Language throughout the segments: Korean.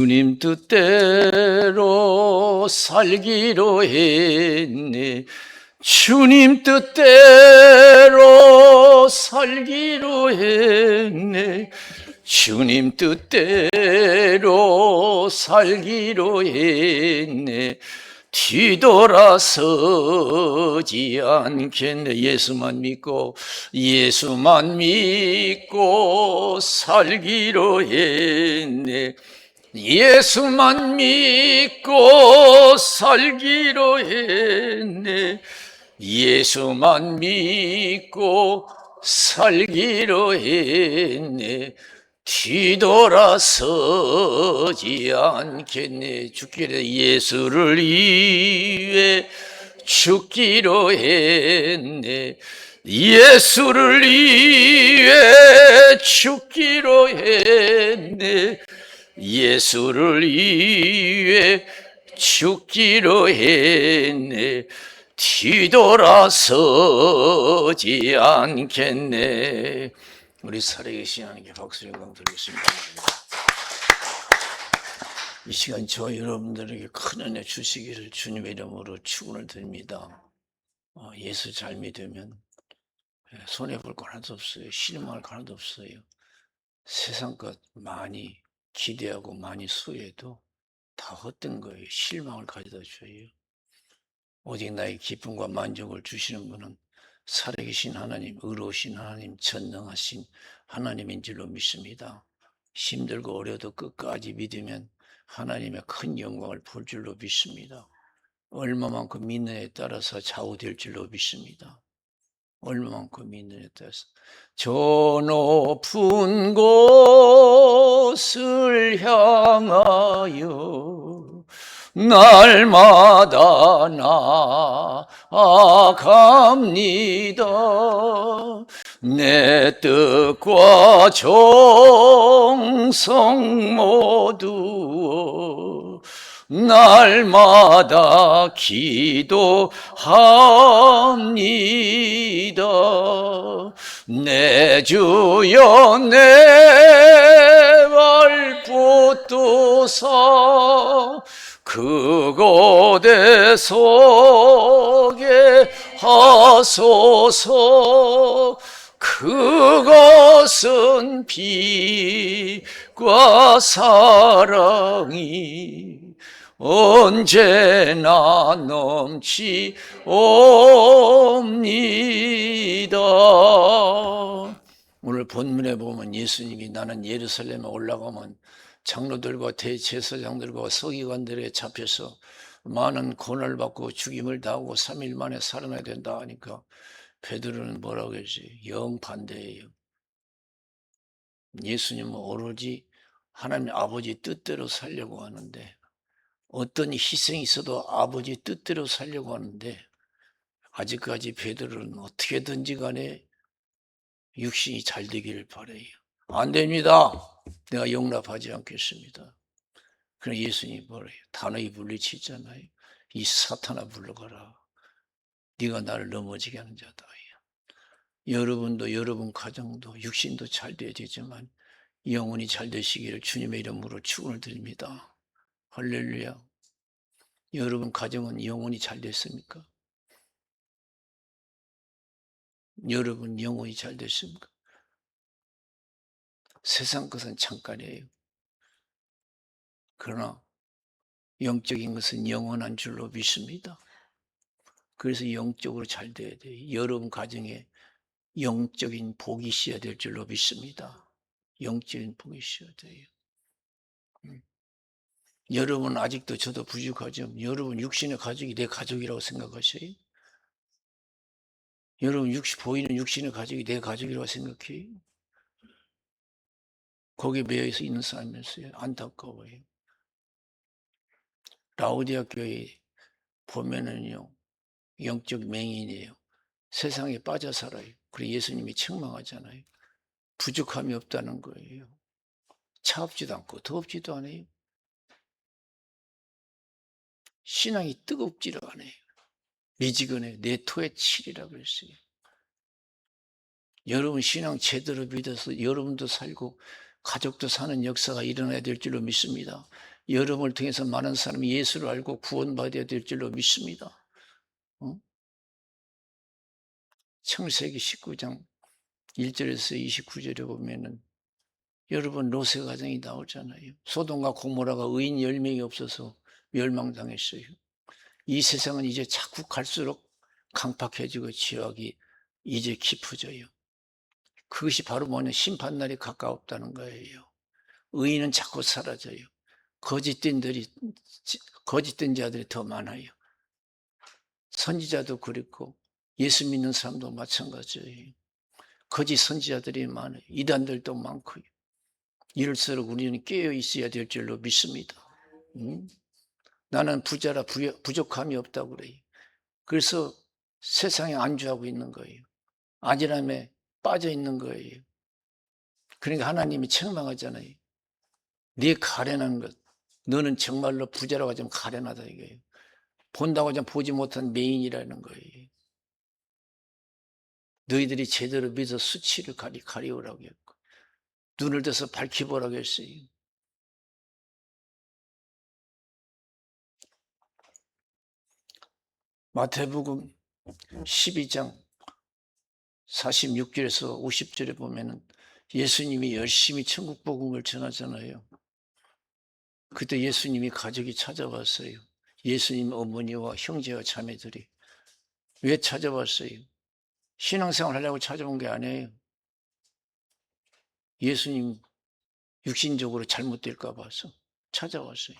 주님 뜻대로 살기로 했네. 주님 뜻대로 살기로 했네. 주님 뜻대로 살기로 했네. 뒤돌아서지 않겠네. 예수만 믿고 살기로 했네. 예수만 믿고 살기로 했네. 예수만 믿고 살기로 했네. 뒤돌아서지 않겠네. 죽기로 예수를 위해 죽기로 했네. 예수를 위해 죽기로 했네. 예수를 위해 죽기로 했네. 뒤돌아서지 않겠네. 우리 살아계신 하나님께 박수 영광 드리겠습니다. 이 시간 저와 여러분들에게 큰 은혜 주시기를 주님의 이름으로 축원을 드립니다. 예수 잘 믿으면 손해볼 거 하나도 없어요. 실망할 거 하나도 없어요. 세상 것 많이 기대하고 많이 수혜해도 다 헛된 거예요. 실망을 가져다 줘요. 오직 나의 기쁨과 만족을 주시는 분은 살아계신 하나님, 의로우신 하나님, 전능하신 하나님인 줄로 믿습니다. 힘들고 어려도 끝까지 믿으면 하나님의 큰 영광을 볼 줄로 믿습니다. 얼마만큼 믿느냐에 따라서 좌우될 줄로 믿습니다. 얼마만큼 믿느냐에 따라서. 저 높은 곳을 향하여 날마다 나아갑니다. 내 뜻과 정성 모두 날마다 기도합니다. 내 주여 내 발 붙드사 그곳에 서게 하소서. 그것은 빛과 사랑이 언제나 넘치옵니다. 오늘 본문에 보면 예수님이 나는 예루살렘에 올라가면 장로들과 대제사장들과 서기관들에 잡혀서 많은 고난을 받고 죽임을 당하고 3일 만에 살아나야 된다 하니까 베드로는 뭐라고 했지? 영 반대예요. 예수님은 오로지 하나님 아버지 뜻대로 살려고 하는데, 어떤 희생이 있어도 아버지 뜻대로 살려고 하는데, 아직까지 베드로는 어떻게든지 간에 육신이 잘 되기를 바라요. 안 됩니다. 내가 용납하지 않겠습니다. 그럼 예수님이 뭐래요? 단호히 물리치잖아요. 이 사탄아 물러가라. 네가 나를 넘어지게 하는 자다. 여러분도 여러분 가정도 육신도 잘 돼야 되지만 영혼이 잘 되시기를 주님의 이름으로 축원을 드립니다. 할렐루야. 여러분 가정은 영혼이 잘 됐습니까? 여러분 영혼이 잘 됐습니까? 세상 것은 잠깐이에요. 그러나 영적인 것은 영원한 줄로 믿습니다. 그래서 영적으로 잘 돼야 돼요. 여러분 가정에 영적인 복이 있어야 될 줄로 믿습니다. 영적인 복이 있어야 돼요. 여러분 아직도 저도 부족하죠. 여러분 육신의 가족이 내 가족이라고 생각하세요? 여러분 보이는 육신의 가족이 내 가족이라고 생각해요? 거기에 매여서 있는 사람이었어요. 안타까워요. 라오디아 교회 보면은요, 영적 맹인이에요. 세상에 빠져 살아요. 그리고 예수님이 책망하잖아요. 부족함이 없다는 거예요. 차갑지도 않고 더웁지도 않아요. 신앙이 뜨겁지도 않아요. 미지근해. 내 토에 칠이라고 그랬어요. 여러분 신앙 제대로 믿어서 여러분도 살고 가족도 사는 역사가 일어나야 될 줄로 믿습니다. 여러분을 통해서 많은 사람이 예수를 알고 구원받아야 될 줄로 믿습니다. 창세기 19장 1절에서 29절에 보면은 여러분 롯의 가정이 나오잖아요. 소돔과 고모라가 의인 10명이 없어서 멸망당했어요. 이 세상은 이제 자꾸 갈수록 강팍해지고 지옥이 이제 깊어져요. 그것이 바로 뭐냐, 심판날이 가까웠다는 거예요. 의인은 자꾸 사라져요. 거짓된 자들이 더 많아요. 선지자도 그렇고 예수 믿는 사람도 마찬가지예요. 거짓 선지자들이 많아요. 이단들도 많고요. 이럴수록 우리는 깨어 있어야 될 줄로 믿습니다. 나는 부자라 부족함이 없다고 그래요. 그래서 세상에 안주하고 있는 거예요. 안일함에 빠져 있는 거예요. 그러니까 하나님이 책망하잖아요. 네 가련한 것, 너는 정말로 부자라고 하자면 가련하다 이거예요. 본다고 하자면 보지 못한 매인이라는 거예요. 너희들이 제대로 믿어 수치를 가리우라고 했고, 눈을 들어서 밝혀보라고 했어요. 마태복음 12장 46절에서 50절에 보면은 예수님이 열심히 천국 복음을 전하잖아요. 그때 예수님이 가족이 찾아왔어요. 예수님 어머니와 형제와 자매들이. 왜 찾아왔어요? 신앙생활 하려고 찾아온 게 아니에요. 예수님 육신적으로 잘못될까 봐서 찾아왔어요.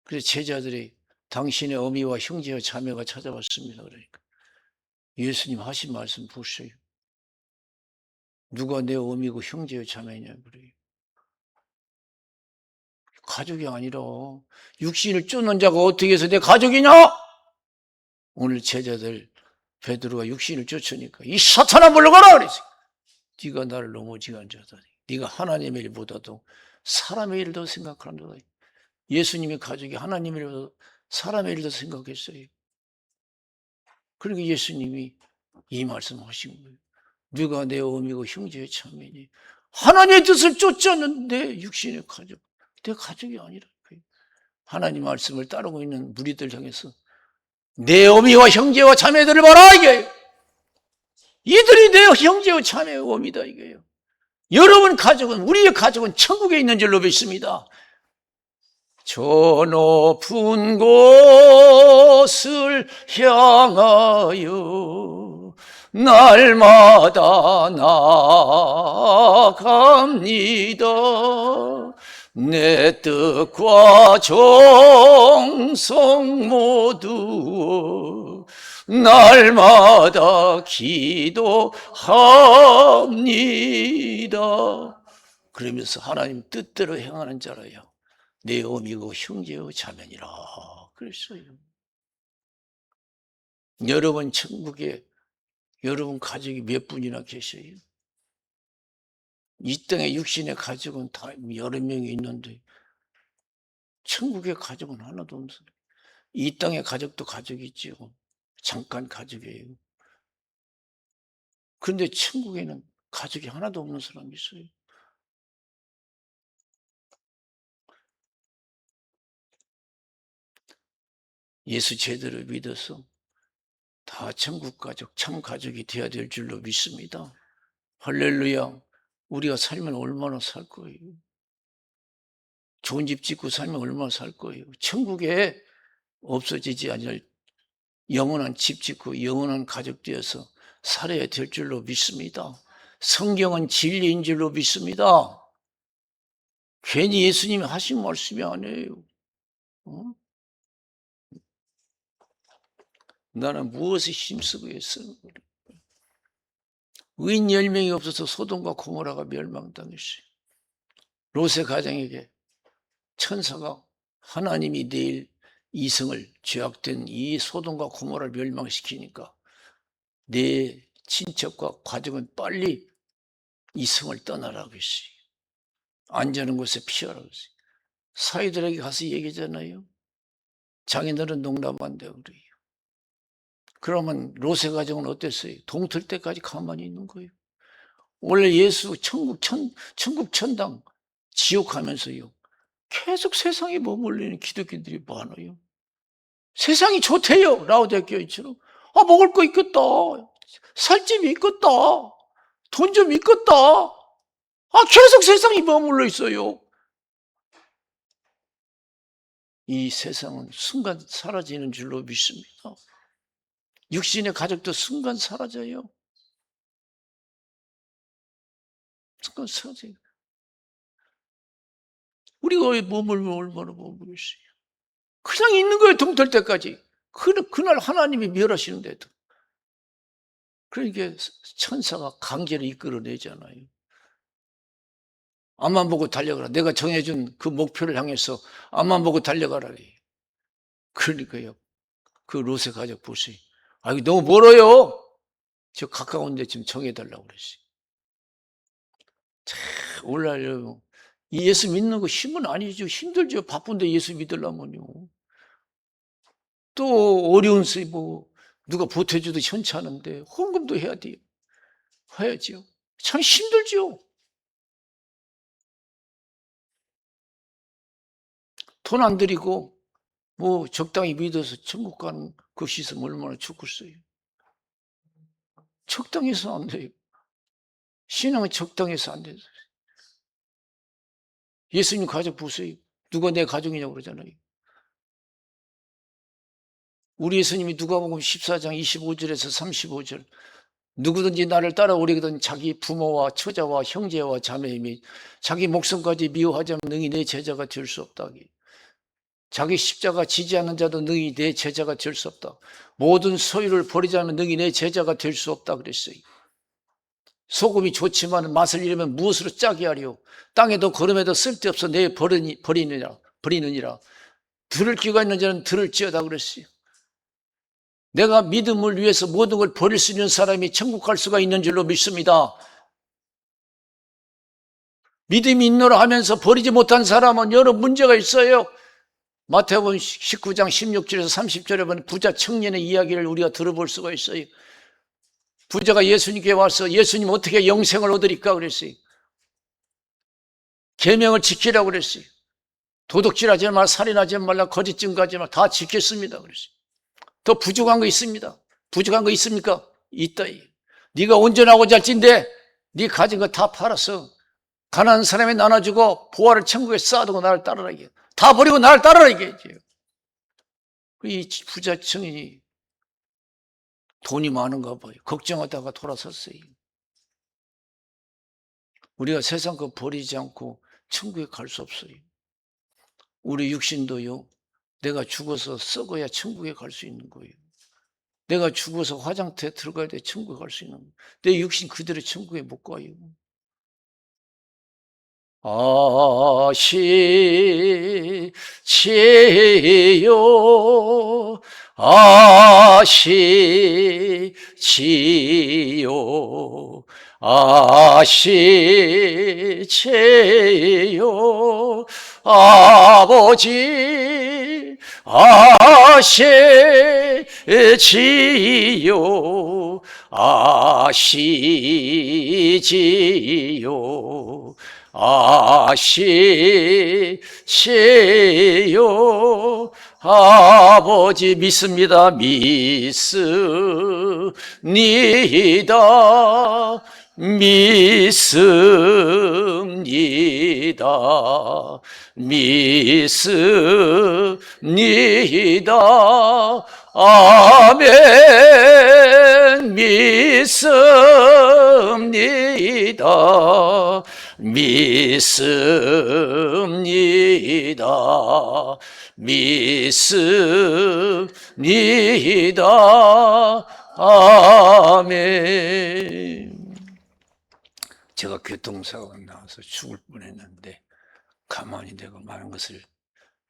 그래서 제자들이 당신의 어미와 형제와 자매가 찾아왔습니다. 그러니까 예수님 하신 말씀 보세요. 누가 내 어미고 형제와 자매냐 그래요. 가족이 아니라 육신을 쫓는 자가 어떻게 해서 내 가족이냐? 오늘 제자들 베드로가 육신을 쫓으니까 이 사탄아 물러가라 그랬어요. 네가 나를 넘어지게 한 자다. 네가 하나님의 일보다도 사람의 일을 더 생각한다. 예수님의 가족이 하나님의 일보다 사람의 일을 더 생각했어요. 그러니까 예수님이 이 말씀하신 거예요. 네가 내 어미고 형제의 자매니 하나님의 뜻을 쫓지 않는 내 육신의 가족, 내 가족이 아니라 하나님 말씀을 따르고 있는 무리들 향해서 내 어미와 형제와 자매들을 봐라 이게요. 이들이 내 형제와 자매의 어미다 이게요. 여러분 가족은, 우리의 가족은 천국에 있는 줄로 믿습니다. 저 높은 곳을 향하여 날마다 나아갑니다. 내 뜻과 정성 모두 날마다 기도합니다. 그러면서 하나님 뜻대로 행하는 자라요. 내 어미고 형제요 자매니라 그랬어요. 여러분 천국에 여러분 가족이 몇 분이나 계셔요? 이 땅에 육신의 가족은 다 여러 명이 있는데 천국의 가족은 하나도 없어요. 이 땅의 가족도 가족이지요. 잠깐 가족이에요. 그런데 천국에는 가족이 하나도 없는 사람이 있어요. 예수 제대로 믿어서 다 천국 가족, 참 가족이 되어야 될 줄로 믿습니다. 할렐루야. 우리가 살면 얼마나 살 거예요? 좋은 집 짓고 살면 얼마나 살 거예요? 천국에 없어지지 않을 영원한 집 짓고 영원한 가족 되어서 살아야 될 줄로 믿습니다. 성경은 진리인 줄로 믿습니다. 괜히 예수님이 하신 말씀이 아니에요. 나는 무엇에 힘쓰고 있어요? 의인 10명이 없어서 소돔과 고모라가 멸망당했어요. 롯의 가정에게 천사가 하나님이 내일 이성을 죄악된 이 소돔과 고모라를 멸망시키니까 내 친척과 가족은 빨리 이성을 떠나라고 했어요. 안전한 곳에 피하라고 했어요. 사이들에게 가서 얘기하잖아요. 자기들은 농담한다고 그래요. 그러면 롯의 가정은 어땠어요? 동틀 때까지 가만히 있는 거예요. 원래 예수 천국 천당 지옥 하면서요 계속 세상에 머물리는 기독교인들이 많아요. 세상이 좋대요. 라오디게아처럼. 먹을 거 있겠다. 살 집이 있겠다. 돈 좀 있겠다. 계속 세상이 머물러 있어요. 이 세상은 순간 사라지는 줄로 믿습니다. 육신의 가족도 순간 사라져요. 순간 사라져요. 우리가 왜 얼마나 머물겠어요? 그냥 있는 거예요. 동떨 때까지. 그날 하나님이 멸하시는데도. 그러니까 천사가 강제로 이끌어내잖아요. 앞만 보고 달려가라. 내가 정해준 그 목표를 향해서 앞만 보고 달려가라. 그러니까요. 그 롯의 가족 보세요. 이거 너무 멀어요. 저 가까운 데 좀 정해달라고 그랬어요. 참, 오늘날 이 예수 믿는 거 힘은 아니죠. 힘들죠. 바쁜데 예수 믿으려면요. 또 어려운 누가 보태줘도 현찮은데 헌금도 해야 돼요. 해야죠. 참 힘들죠. 돈 안 들이고 적당히 믿어서 천국 가는 그 시스템 얼마나 좋겠어요. 적당해서 안 돼요. 신앙은 적당해서 안 돼요. 예수님 가족 보세요. 누가 내 가족이냐고 그러잖아요. 우리 예수님이 누가복음 14장 25절에서 35절 누구든지 나를 따라오려거든 자기 부모와 처자와 형제와 자매 및 자기 목숨까지 미워하자면 능히 내 제자가 될 수 없다. 자기 십자가 지지 않는 자도 능히 내 제자가 될 수 없다. 모든 소유를 버리자면 능히 내 제자가 될 수 없다 그랬어요. 소금이 좋지만 맛을 잃으면 무엇으로 짜게 하리요. 땅에도 걸음에도 쓸데없어 내 버리느니라. 들을 귀가 있는 자는 들을지어다 그랬어요. 내가 믿음을 위해서 모든 걸 버릴 수 있는 사람이 천국 갈 수가 있는 줄로 믿습니다. 믿음이 있노라 하면서 버리지 못한 사람은 여러 문제가 있어요. 마태복음 19장 16절에서 30절에 보면 부자 청년의 이야기를 우리가 들어볼 수가 있어요. 부자가 예수님께 와서 예수님 어떻게 영생을 얻으리까 그랬어요. 계명을 지키라고 그랬어요. 도둑질하지 말라, 살인하지 말라, 거짓 증거하지 말라, 다 지켰습니다 그랬어요. 더 부족한 거 있습니다. 부족한 거 있습니까? 있다. 네가 온전하고자 할진데 네 가진 거 다 팔아서 가난한 사람에 나눠주고 보화를 천국에 쌓아두고 나를 따르라 이게. 다 버리고 나를 따르라 이게. 이 부자 청년이 돈이 많은가 봐요. 걱정하다가 돌아섰어요. 우리가 세상 거 버리지 않고 천국에 갈 수 없어요. 우리 육신도요. 내가 죽어서 썩어야 천국에 갈 수 있는 거예요. 내가 죽어서 화장터에 들어가야 돼 천국에 갈 수 있는 거예요. 내 육신 그대로 천국에 못 가요. 아시지요 아시지요 아버지 아시지요 아시지요 아시지요 아버지 믿습니다. 믿습니다. 믿습니다. 아멘. 믿습니다. 믿습니다. 믿습니다. 아멘. 제가 교통사고가 나와서 죽을 뻔했는데 가만히 내가 많은 것을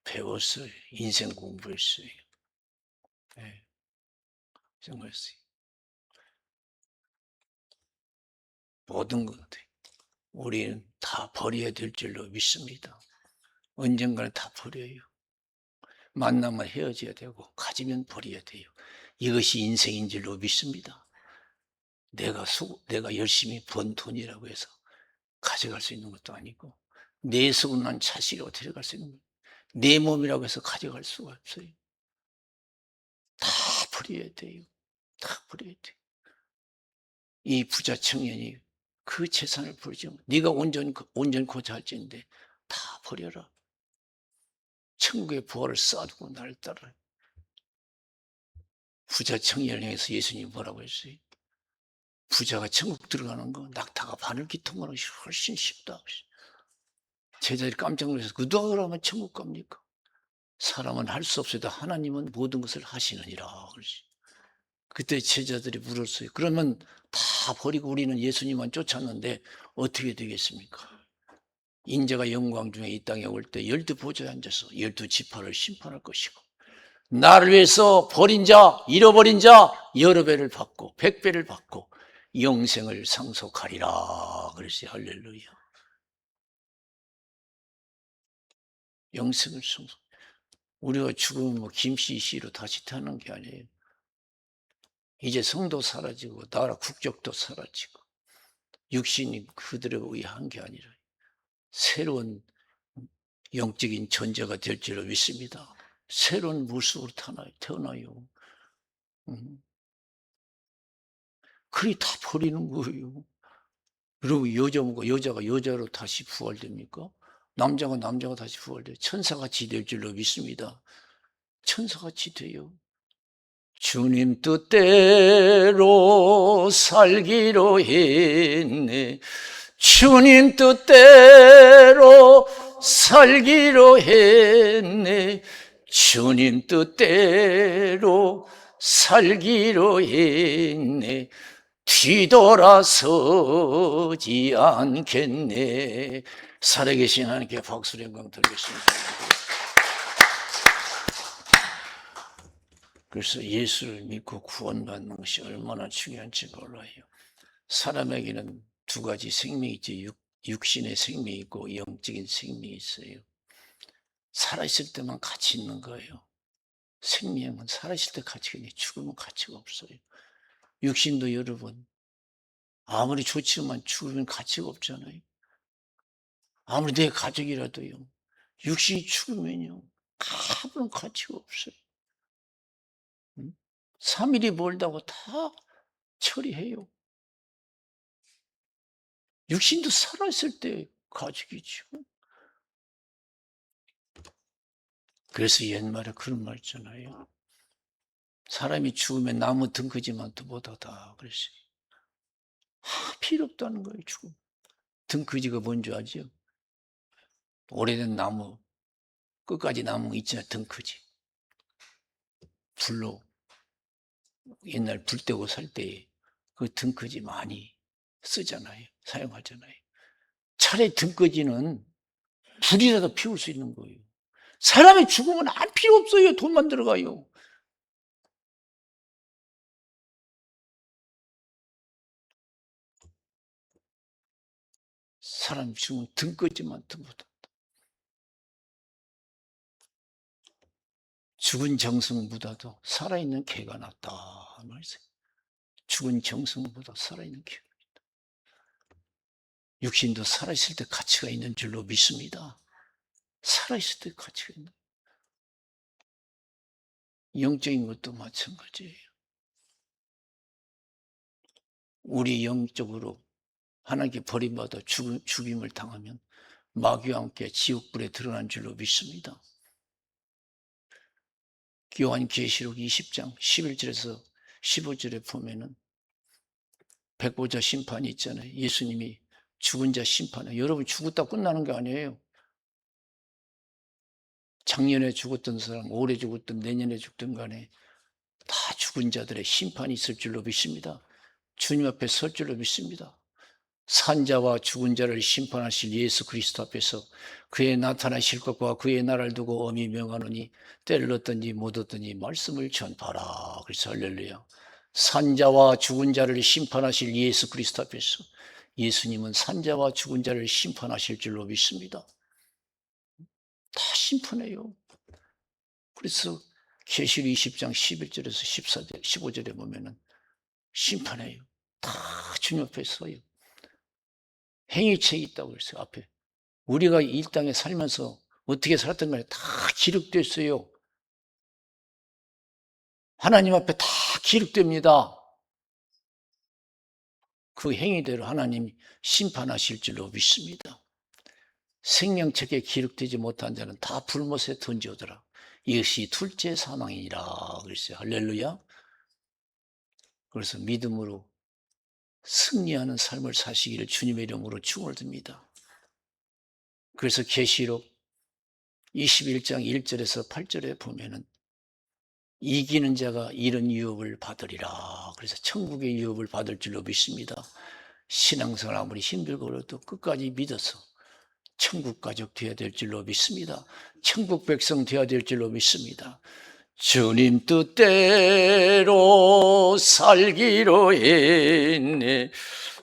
배웠어요. 인생 공부했어요. 네. 생각했어요. 모든 것 우리는 다 버려야 될 줄로 믿습니다. 언젠가는 다 버려요. 만나면 헤어져야 되고 가지면 버려야 돼요. 이것이 인생인 줄로 믿습니다. 내가 열심히 번 돈이라고 해서 가져갈 수 있는 것도 아니고 내 속은 난 자식이라고 데려갈 수 있는 거예요. 내 몸이라고 해서 가져갈 수가 없어요. 다 버려야 돼요. 다 버려야 돼요. 이 부자 청년이 그 재산을 버리죠. 네가 온전 고자할지인데 다 버려라. 천국의 부활을 쌓아두고 나를 따라. 부자 청년을 향해서 예수님이 뭐라고 했어요? 부자가 천국 들어가는 거 낙타가 바늘 기통하는 것이 훨씬 쉽다. 제자들이 깜짝 놀라서 누가 그러면 천국 갑니까? 사람은 할 수 없어도 하나님은 모든 것을 하시느니라. 그때 제자들이 물었어요. 그러면 다 버리고 우리는 예수님만 쫓았는데 어떻게 되겠습니까? 인자가 영광 중에 이 땅에 올 때 12보좌에 앉아서 12지파를 심판할 것이고 나를 위해서 버린 자, 잃어버린 자 여러 배를 받고 100배를 받고 영생을 상속하리라. 그랬어요. 할렐루야. 영생을 상속. 우리가 죽으면 뭐 김씨 씨로 다시 태어난 게 아니에요. 이제 성도 사라지고 나라 국적도 사라지고 육신이 그들에 의한 게 아니라 새로운 영적인 존재가 될 줄로 믿습니다. 새로운 모습으로 태어나요. 그리 다 버리는 거예요. 그리고 여자가 여자로 다시 부활됩니까? 남자가 다시 부활돼요. 천사같이 될 줄로 믿습니다. 천사같이 돼요. 주님 뜻대로 살기로 했네. 주님 뜻대로 살기로 했네. 주님 뜻대로 살기로 했네. 뒤돌아서지 않겠네. 살아계신 하나님께 박수를 영광 드리겠습니다. 그래서 예수를 믿고 구원받는 것이 얼마나 중요한지 몰라요. 사람에게는 두 가지 생명이 있지. 육신의 생명이 있고 영적인 생명이 있어요. 살아있을 때만 가치 있는 거예요. 생명은 살아있을 때 가치가 있는데 죽으면 가치가 없어요. 육신도 여러분 아무리 좋지만 죽으면 가치가 없잖아요. 아무리 내 가족이라도요. 육신이 죽으면요. 아무런 가치가 없어요. 3일이 멀다고 다 처리해요. 육신도 살아있을 때 가족이죠. 그래서 옛말에 그런 말 있잖아요. 사람이 죽으면 나무 등거지만 못하다 그랬어요. 필요 없다는 거예요. 죽음. 등거지가 뭔지 아죠? 오래된 나무 끝까지 나무 있잖아요. 등거지. 불로 옛날 불 때고 살 때 그 등거지 많이 쓰잖아요. 사용하잖아요. 차라리 등거지는 불이라도 피울 수 있는 거예요. 사람이 죽으면 안 필요 없어요. 돈만 들어가요. 사람 죽으면 등거지만 못한다. 죽은 정성보다도 살아있는 개가 낫다 말이죠. 죽은 정성보다 살아있는 개가 낫다. 육신도 살아있을 때 가치가 있는 줄로 믿습니다. 살아있을 때 가치가 있는. 영적인 것도 마찬가지예요. 우리 영적으로 하나님께 버림받아 죽임을 당하면 마귀와 함께 지옥불에 드러난 줄로 믿습니다. 요한계시록 20장 11절에서 15절에 보면은 백보자 심판이 있잖아요. 예수님이 죽은 자 심판을. 여러분 죽었다 끝나는 게 아니에요. 작년에 죽었던 사람, 올해 죽었든 내년에 죽든 간에 다 죽은 자들의 심판이 있을 줄로 믿습니다. 주님 앞에 설 줄로 믿습니다. 산자와 죽은 자를 심판하실 예수 그리스도 앞에서 그의 나타나실 것과 그의 나라를 두고 엄히 명하노니 때를 얻든지 못 얻든지 말씀을 전파라. 그래서 할렐루야. 산자와 죽은 자를 심판하실 예수 그리스도 앞에서 예수님은 산자와 죽은 자를 심판하실 줄로 믿습니다. 다 심판해요. 그래서 계시록 20장 11절에서 14절, 15절에 보면은 심판해요. 다 주님 앞에 서요. 행위책이 있다고 그랬어요. 앞에 우리가 이 땅에 살면서 어떻게 살았던 간에 다 기록됐어요. 하나님 앞에 다 기록됩니다. 그 행위대로 하나님이 심판하실 줄로 믿습니다. 생명책에 기록되지 못한 자는 다 불못에 던져오더라. 이것이 둘째 사망이니라 그랬어요. 할렐루야. 그래서 믿음으로 승리하는 삶을 사시기를 주님의 이름으로 축원드립니다. 그래서 계시록 21장 1절에서 8절에 보면은 이기는 자가 이런 유업을 받으리라. 그래서 천국의 유업을 받을 줄로 믿습니다. 신앙생활 아무리 힘들고 그래도 끝까지 믿어서 천국 가족 되어야 될 줄로 믿습니다. 천국 백성 되어야 될 줄로 믿습니다. 주님 뜻대로 살기로 했네.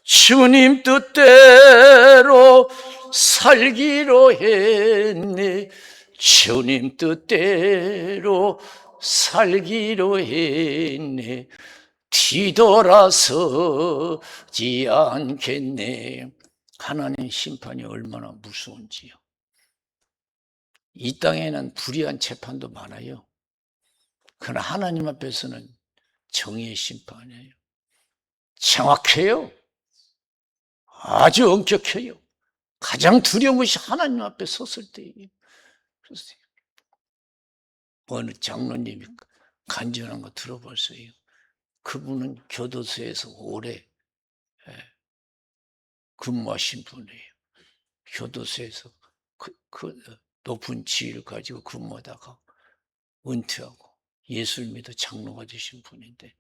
주님 뜻대로 살기로 했네. 주님 뜻대로 살기로 했네. 뒤돌아서지 않겠네. 하나님의 심판이 얼마나 무서운지요. 이 땅에는 불의한 재판도 많아요. 그러나 하나님 앞에서는 정의의 심판이에요. 정확해요. 아주 엄격해요. 가장 두려운 것이 하나님 앞에 섰을 때예요. 그래서 어느 장로님이 간증한 거 들어봤어요. 그분은 교도소에서 오래 근무하신 분이에요. 교도소에서 그 높은 지위를 가지고 근무하다가 은퇴하고 예수를 믿어 장로가 되신 분인데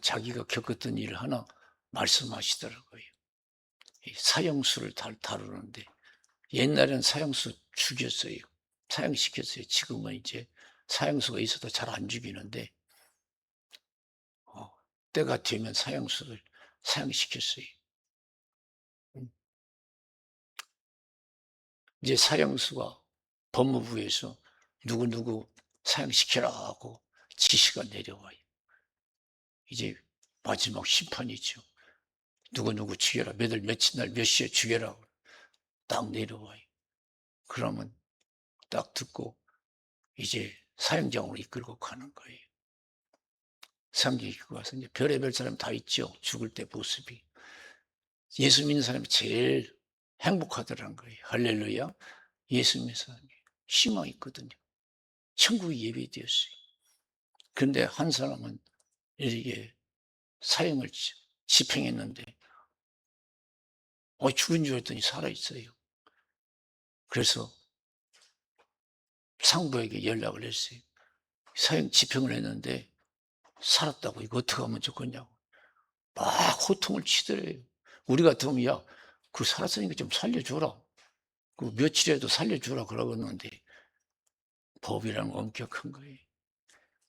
자기가 겪었던 일을 하나 말씀하시더라고요. 사형수를 다루는데 옛날에는 사형수 죽였어요. 사형시켰어요. 지금은 이제 사형수가 있어도 잘 안 죽이는데 때가 되면 사형수를 사형시켰어요. 이제 사형수가 법무부에서 누구 사형시켜라 하고 지시가 내려와요. 이제 마지막 심판이죠. 누구 죽여라. 며칠 날 몇 시에 죽여라. 딱 내려와요. 그러면 딱 듣고 이제 사형장으로 이끌고 가는 거예요. 사형장 이끌고 가서 이제 별의별 사람 다 있죠. 죽을 때 모습이. 예수 믿는 사람이 제일 행복하더라는 거예요. 할렐루야. 예수 믿는 사람이 희망이 있거든요. 천국이 예비되었어요. 그런데 한 사람은 이렇게 사형을 집행했는데 죽은 줄 알았더니 살아있어요. 그래서 상부에게 연락을 했어요. 사형 집행을 했는데 살았다고. 이거 어떻게 하면 좋겠냐고. 막 호통을 치더래요. 우리 같으면 야, 그 살았으니까 좀 살려주라. 그 며칠에도 살려주라 그러겠는데 법이라는 건 엄격한 거예요.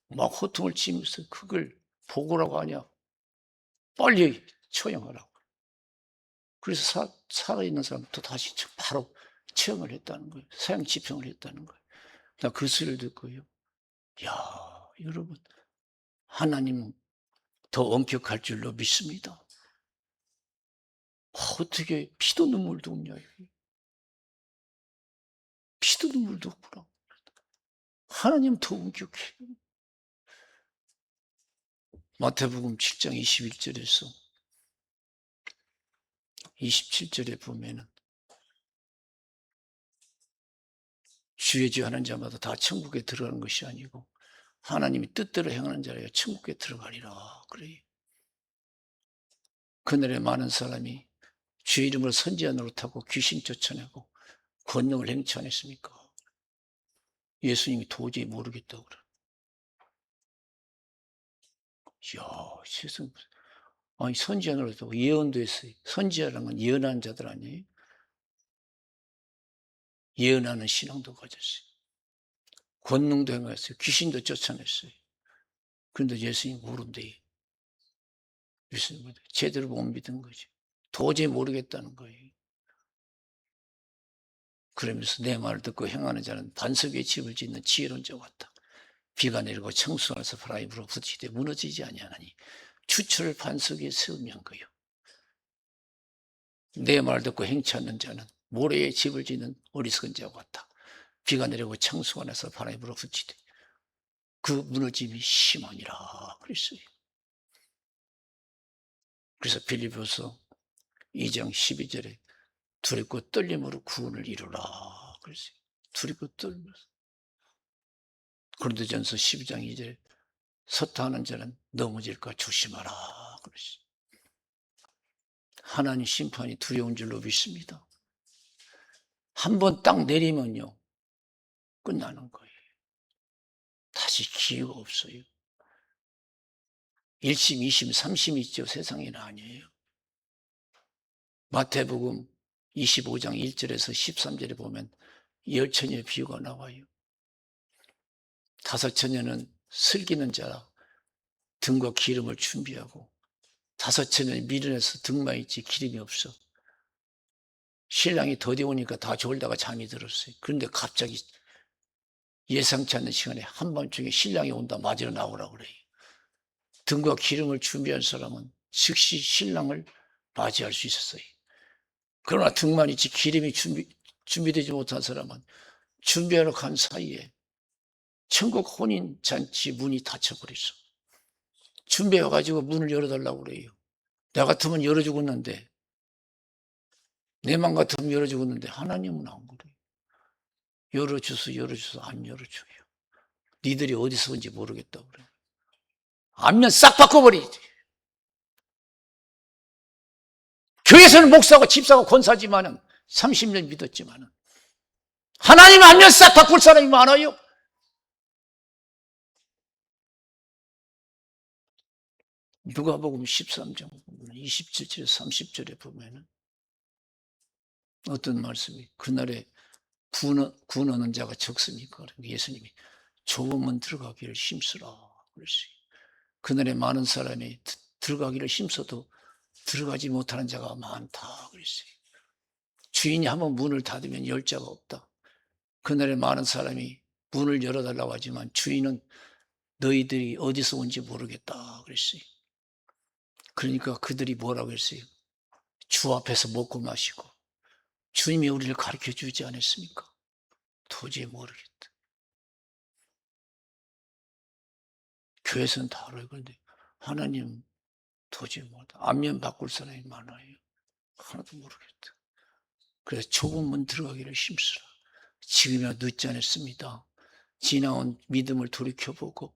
막 호통을 치면서 그걸 보고라고 하냐. 빨리 처형하라고. 그래서 살아있는 사람도 다시 바로 처형을 했다는 거예요. 사형 집행을 했다는 거예요. 나 그 소리를 듣고요. 야, 여러분, 하나님은 더 엄격할 줄로 믿습니다. 어떻게 피도 눈물도 없냐. 피도 눈물도 없구나. 하나님 더 엄격해. 마태복음 7장 21절에서 27절에 보면은 주의 주 하는 자마다 다 천국에 들어가는 것이 아니고 하나님이 뜻대로 행하는 자라야 천국에 들어가리라 그래요. 그날에 많은 사람이 주의 이름으로 선지자 노릇하고 귀신 쫓아내고 권능을 행치 않았습니까? 예수님이 도저히 모르겠다고 그래. 이야, 세상. 아니, 선지자 노릇하고 예언도 했어요. 선지자라는 건 예언하는 자들 아니에요? 예언하는 신앙도 가졌어요. 권능도 행했어요. 귀신도 쫓아냈어요. 그런데 예수님 모른대요. 예수님 제대로 못 믿은 거지. 도저히 모르겠다는 거예요. 그러면서 내 말을 듣고 행하는 자는 반석 위에 집을 짓는 지혜로운 자 같다. 비가 내리고 청수하서 바람이 불어 부딪히되 무너지지 아니하나니 주철을 반석 위에 세우면 거요. 내 말을 듣고 행치 않는 자는 모래에 집을 짓는 어리석은 자와 같다. 비가 내리고 창수가 나서 바람이 불어붙이되 그 무너짐이 심하니라 그랬어요. 그래서 빌립보서 2장 12절에 두렵고 떨림으로 구원을 이루라 그랬어요. 두렵고 떨면서. 고린도전서 12장 2절에 섰다하는 자는 넘어질까 조심하라 그랬어요. 하나님 심판이 두려운 줄로 믿습니다. 한 번 딱 내리면요 끝나는 거예요. 다시 기회가 없어요. 1심, 2심, 3심 있죠. 세상에는 아니에요. 마태복음 25장 1절에서 13절에 보면 10처녀의 비유가 나와요. 5처녀는 슬기는 자라 등과 기름을 준비하고 5처녀는 미련해서 등만 있지 기름이 없어. 신랑이 더디 오니까 다 졸다가 잠이 들었어요. 그런데 갑자기 예상치 않는 시간에 한밤중에 신랑이 온다 맞으러 나오라고 그래요. 등과 기름을 준비한 사람은 즉시 신랑을 맞이할 수 있었어요. 그러나 등만 있지 기름이 준비되지 못한 사람은 준비하러 간 사이에 천국 혼인잔치 문이 닫혀버렸어. 준비해가지고 문을 열어달라고 그래요. 나 같으면 열어주겠는데, 내 맘 같으면 열어주겠는데 하나님은 안 그래요. 열어줘서 안 열어줘요. 니들이 어디서 온지 모르겠다고 그래요. 안면 싹 바꿔버리지. 교회에서는 목사고 집사고 권사지만은 30년 믿었지만은 하나님 안면 싹 바꿀 사람이 많아요. 누가복음 13장 27절 30절에 보면은 어떤 말씀이 그날에 구원하는 자가 적습니까? 예수님이 좁은 문 들어가기를 힘쓰라 그랬어요. 그날에 많은 사람이 들어가기를 힘써도 들어가지 못하는 자가 많다 그랬어요. 주인이 한번 문을 닫으면 열 자가 없다. 그날에 많은 사람이 문을 열어달라고 하지만 주인은 너희들이 어디서 온지 모르겠다 그랬어요. 그러니까 그들이 뭐라고 했어요? 주 앞에서 먹고 마시고 주님이 우리를 가르쳐 주지 않았습니까? 도저히 모르겠다. 교회에서는 다 알아요. 그런데 하나님 도저히 모르겠다. 안면 바꿀 사람이 많아요. 하나도 모르겠다. 그래서 좁은 문 들어가기를 힘쓰라. 지금이야 늦지 않았습니다. 지나온 믿음을 돌이켜보고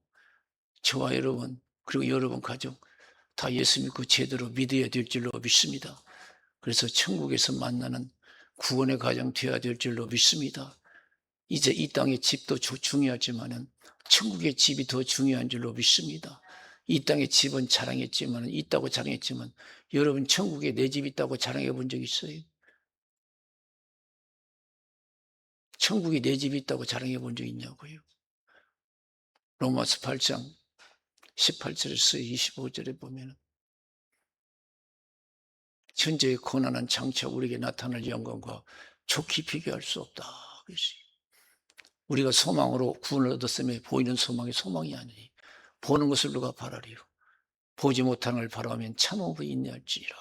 저와 여러분 그리고 여러분 가족 다 예수 믿고 제대로 믿어야 될 줄로 믿습니다. 그래서 천국에서 만나는 구원의 가정 되어야 될 줄로 믿습니다. 이제 이 땅의 집도 중요하지만은 천국의 집이 더 중요한 줄로 믿습니다. 이 땅의 집은 자랑했지만 있다고 자랑했지만 여러분 천국에 내 집 있다고 자랑해 본 적 있어요? 천국에 내 집이 있다고 자랑해 본 적 있냐고요? 로마서 8장 18절에서 25절에 보면 현재의 고난한 장차 우리에게 나타날 영광과 좋게 비교할 수 없다. 우리가 소망으로 구원을 얻었음에 보이는 소망이 소망이 아니니 보는 것을 누가 바라리요. 보지 못하는 걸 바라면 참음으로 인내할지니라.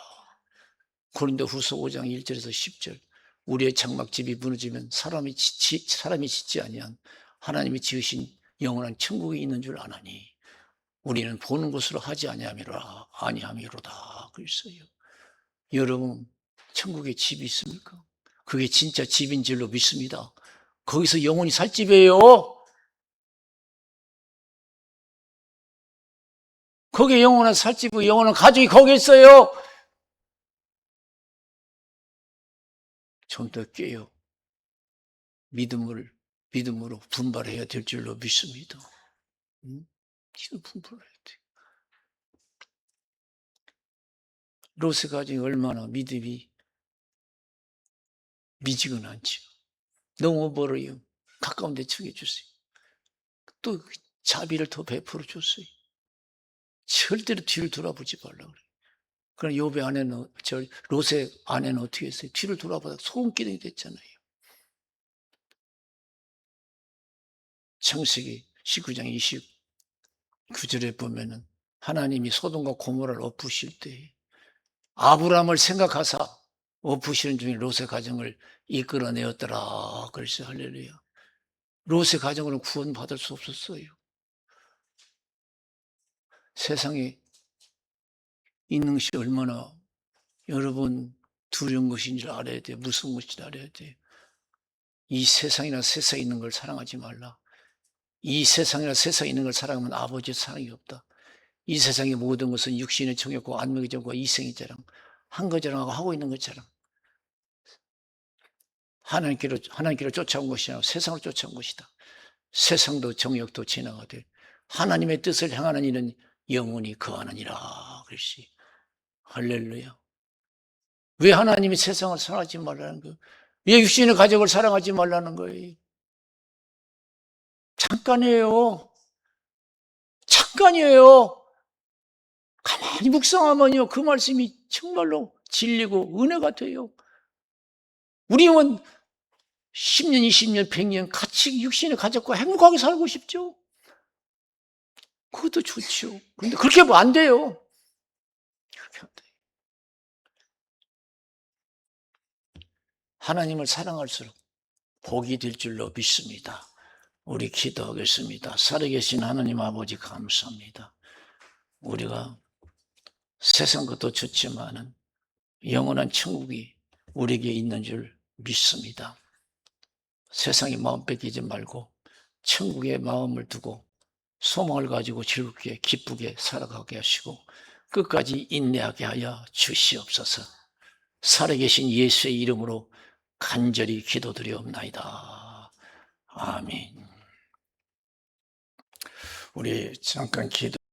고린도후서 5장 1절에서 10절 우리의 장막집이 무너지면 사람이 짓지 아니한 하나님이 지으신 영원한 천국에 있는 줄 아나니 우리는 보는 것으로 하지 아니함이로다 그랬어요. 여러분 천국에 집이 있습니까? 그게 진짜 집인 줄로 믿습니다. 거기서 영원히 살 집이에요. 거기에 영원한 살 집이고 영원한 가족이 거기에 있어요. 좀 더 깨요. 믿음으로 분발해야 될 줄로 믿습니다. 이거 분발해야 돼. 롯의 가정이 얼마나 믿음이 미지근한지. 너무 멀어요. 가까운 데 청해주세요. 또 자비를 더 베풀어 줬어요. 절대로 뒤를 돌아보지 말라고 그래요. 그럼 욥의 아내는, 롯의 아내는 어떻게 했어요? 뒤를 돌아보다가 소금기둥이 됐잖아요. 창세기 19장 29절에 보면은 하나님이 소돔과 고모라를 엎으실 때 아브라함을 생각하사 부시는 중에 롯의 가정을 이끌어내었더라. 그래서 할렐루야. 롯의 가정으로는 구원받을 수 없었어요. 세상에 있는 것이 얼마나 여러분 두려운 것인 줄 알아야 돼. 무서운 것인 줄 알아야 돼. 이 세상이나 세상에 있는 걸 사랑하지 말라. 이 세상이나 세상에 있는 걸 사랑하면 아버지의 사랑이 없다. 이 세상의 모든 것은 육신의 정욕과 안목의 정과 이생의 자랑, 한 거자랑하고 하고 있는 것처럼 하나님께로 쫓아온 것이 아니라 세상을 쫓아온 것이다. 세상도 정욕도 지나가되 하나님의 뜻을 향하는 이는 영원히 거하느니라. 그렇지. 할렐루야. 왜 하나님이 세상을 사랑하지 말라는 거예요? 왜 육신의 가족을 사랑하지 말라는 거예요? 잠깐이에요. 잠깐이에요. 가만히 묵상하면요, 그 말씀이 정말로 진리고 은혜가 돼요. 우리 영은 10년, 20년, 100년 같이 육신의 가족과 행복하게 살고 싶죠? 그것도 좋죠. 그런데 그렇게 하면 안 돼요. 그렇게 안 돼요. 하나님을 사랑할수록 복이 될 줄로 믿습니다. 우리 기도하겠습니다. 살아계신 하나님 아버지 감사합니다. 우리가 세상 것도 좋지만은 영원한 천국이 우리에게 있는 줄 믿습니다. 세상에 마음 뺏기지 말고 천국에 마음을 두고 소망을 가지고 즐겁게 기쁘게 살아가게 하시고 끝까지 인내하게 하여 주시옵소서. 살아계신 예수의 이름으로 간절히 기도드리옵나이다. 아멘. 우리 잠깐 기도